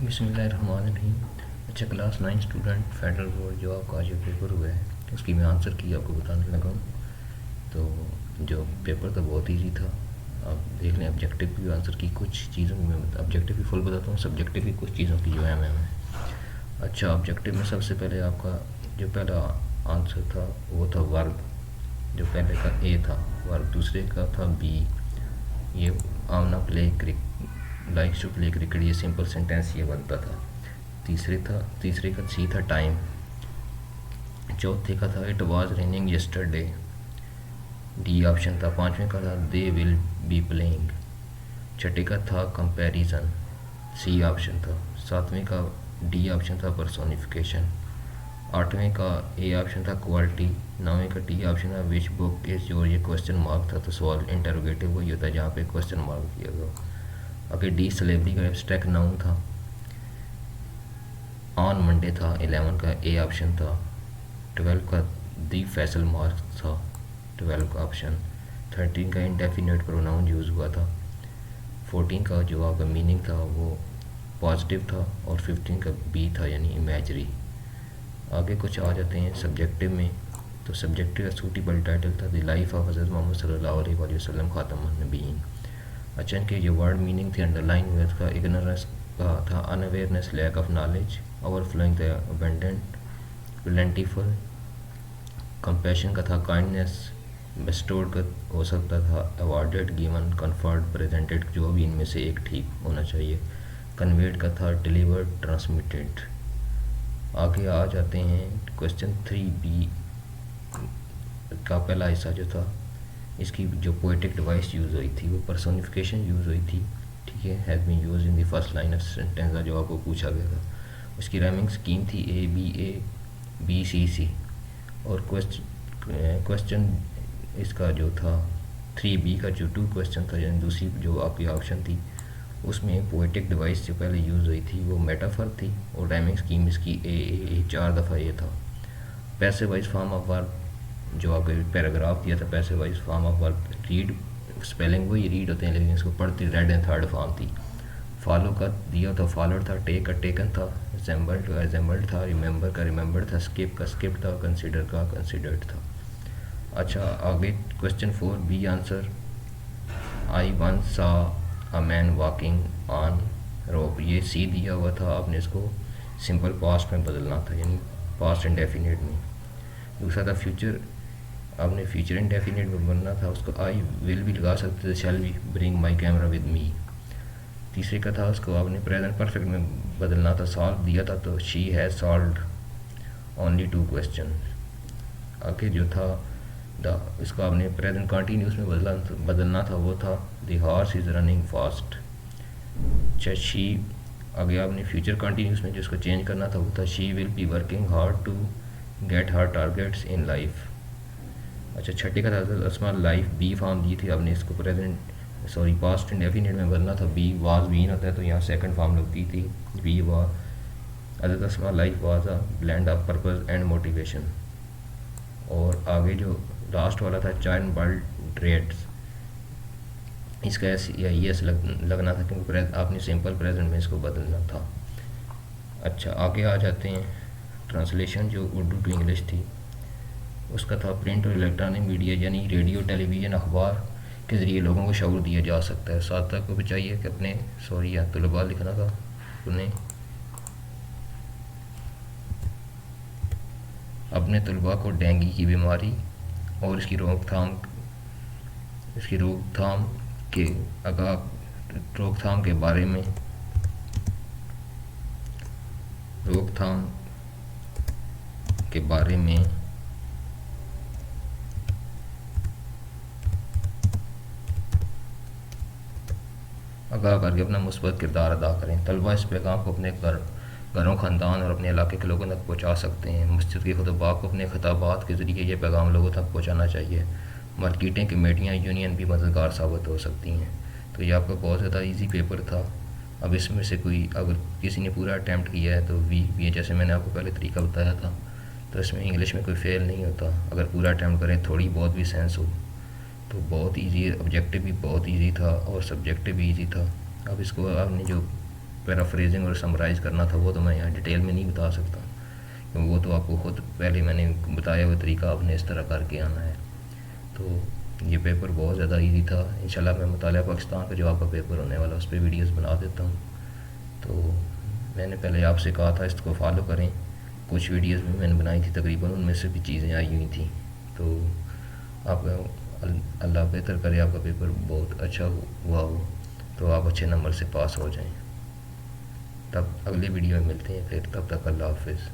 बिस्मिल्लाहिर्रहमानिर्रहीम। अच्छा, class 9 student federal board जो आपका आज पेपर हुआ है उसकी मैं आंसर की आपको बताने लगा हूँ। तो जो पेपर था बहुत इजी था। आप देख लें, ऑब्जेक्टिव की आंसर की कुछ चीज़ों की मैं ऑब्जेक्टिव की फुल बताता हूँ, सब्जेक्टिव की कुछ चीज़ों की जो है मैं अच्छा, ऑब्जेक्टिव में सबसे पहले आपका जो पहला आंसर था वो था वर्ब। जो पहले का ए था वर्ब, दूसरे का था बी, ये Amna play likes to play cricket, ये सिंपल सेंटेंस ये बनता था। तीसरे का सी था टाइम। चौथे का था it was raining yesterday, D option था। पांचवें का था दे विल बी प्लेइंग। छठे का था कंपैरिजन, सी ऑप्शन था। सातवें का डी ऑप्शन था पर्सोनिफिकेशन। आठवें का ए ऑप्शन था क्वालिटी। नौवें का डी ऑप्शन था विच बुक इज योर, ये क्वेश्चन मार्क था तो सवाल इंटरोगेटिव वही होता है जहाँ पे क्वेश्चन मार्क किया गया। आगे डी स्लेवरी का एब्स्ट्रैक्ट नाउन था। ऑन मंडे था 11 का ए ऑप्शन था। 12 का दी फैसल मार्क था, 12 का ऑप्शन। 13 का इंडेफिनेट प्रोनाउन यूज़ हुआ था। 14 का जो आपका मीनिंग था वो पॉजिटिव था और 15 का बी था यानी इमेजरी। आगे कुछ आ जाते हैं सब्जेक्टिव में। तो सब्जेक्टिव का सूटेबल टाइटल था द लाइफ ऑफ हज़रत मोहम्मद सल्लल्लाहु अलैहि वसल्लम खातमुन नबीयीन। अच्छा, इनके जो वर्ड मीनिंग थे अंडरलाइन हुए था। इग्नोरेंस का था unawareness, lack of knowledge. Overflowing था अबेंडेंट, प्लेंटीफुल। कंपैशन का था काइंडनेस। बेस्टोर्ड का हो सकता था अवॉर्डेड, गिवन, कन्फर्ड, प्रेजेंटेड, जो भी इनमें से एक ठीक होना चाहिए। कन्वेड का था डिलीवर्ड, ट्रांसमिटेड। आगे आ जाते हैं क्वेश्चन 3B का पहला हिस्सा जो था, इसकी जो पोएटिक डिवाइस यूज़ हुई थी वो पर्सोनिफिकेशन यूज़ हुई थी। ठीक है, has been use in the first line of sentence जो आपको पूछा गया था। उसकी राइमिंग स्कीम थी A B C और क्वेश्चन इसका जो था 3B का जो 2 क्वेश्चन था यानी दूसरी जो आपकी ऑप्शन थी उसमें पोएटिक डिवाइस जो पहले यूज़ हुई थी वो मेटाफर थी और राइमिंग स्कीम इसकी ए 4 दफ़ा ये था। Passive wise form of verb जो आपके पैराग्राफ दिया था, passive wise form of verb read, spelling वही रीड होते हैं लेकिन इसको पढ़ती रेड एंड थर्ड फॉर्म थी। फॉलो का दिया था फॉलोड था, टेक का टेकन था, एसेंबल्ड का एसेंबल्ड था, रिमेंबर का रिमेंबर्ड था, स्किप का स्किप्ड था, कंसिडर का कंसिडर्ड था। अच्छा, आगे question 4B answer, I once सा अ मैन वॉकिंग ऑन रोप, ये सी दिया हुआ था, आपने इसको सिंपल पास्ट में बदलना था यानी पास्ट इंडेफिनिट में। दूसरा था फ्यूचर, आपने फ्यूचर इंडेफिनिट में बनना था, उसको आई विल भी लगा सकते थे, shall we bring my camera with me. तीसरे का था उसको आपने प्रेजेंट परफेक्ट में बदलना था, सॉल्व दिया था तो she has solved only 2 question. आगे जो था इसको आपने प्रेजेंट कंटिन्यूस में बदलना था, वो था the horse is running fast. अच्छा, शी आगे आपने फ्यूचर कंटिन्यूस में जिसको चेंज करना था वो था she will be working hard to get her targets in life. अच्छा, छठे का था असमा लाइफ, बी फॉर्म दी थी, आपने इसको पास्ट इंडेफिनिट में बदलना था, बी वाज बीन होता है तो यहाँ सेकंड फॉर्म लगती थी, B was. Other Asma life was a blend of purpose and motivation. और आगे जो लास्ट वाला था चाइल्ड बर्ड ट्रेड्स, इसका यस लगना था क्योंकि आपने सिंपल प्रेजेंट में इसको बदलना था। अच्छा, आगे आ जाते हैं ट्रांसलेशन जो उर्दू टू इंग्लिश थी, उसका था प्रिंट और इलेक्ट्रॉनिक मीडिया यानी रेडियो, टेलीविज़न, अखबार के ज़रिए लोगों को शऊर दिया जा सकता है। साथ तक को भी चाहिए कि अपने तलबा लिखना था उन्हें अपने तलबा को डेंगू की बीमारी और इसकी रोकथाम के बारे में रोकथाम के बारे में आगाह करके अपना मुस्बत किरदार अदा करें। तलबा इस पैगाम को अपने घरों, ख़ानदान और अपने इलाके के लोगों तक पहुँचा सकते हैं। मस्जिद के खुतबा को अपने खिताबात के ज़रिए ये पैगाम लोगों तक पहुँचाना चाहिए। मार्केटें, कमेटियाँ, यूनियन भी मददगार साबित हो सकती हैं। तो ये आपका बहुत ज़्यादा ईजी पेपर था। अब इसमें से कोई अगर किसी ने पूरा अटैम्प्ट किया है तो भी जैसे मैंने आपको पहले तरीका बताया था, तो इसमें इंग्लिश में कोई फेल नहीं होता अगर पूरा अटैम्प्ट करें, थोड़ी बहुत भी सेंस हो। तो बहुत ईजी, ऑब्जेक्टिव भी बहुत ईजी था और सब्जेक्टिव भी ईजी था। अब इसको आपने जो पैराफ्रेजिंग और समराइज़ करना था वो तो मैं यहाँ डिटेल में नहीं बता सकता, क्योंकि वो तो आपको खुद पहले मैंने बताया हुआ तरीका आपने इस तरह करके आना है। तो ये पेपर बहुत ज़्यादा ईजी था। इंशाल्लाह मैं मुतालिया पाकिस्तान का जो आपका पेपर होने वाला उस पर वीडियोस बना देता हूँ। तो मैंने पहले आपसे कहा था इसको फॉलो करें, कुछ वीडियोस भी मैंने बनाई थी तकरीबन उनमें से भी चीज़ें आई हुई थी। तो आप अल्लाह बेहतर करे, आपका पेपर बहुत अच्छा हुआ हो तो आप अच्छे नंबर से पास हो जाएं। तब अगली वीडियो में मिलते हैं फिर, तब तक अल्लाह हाफिज़।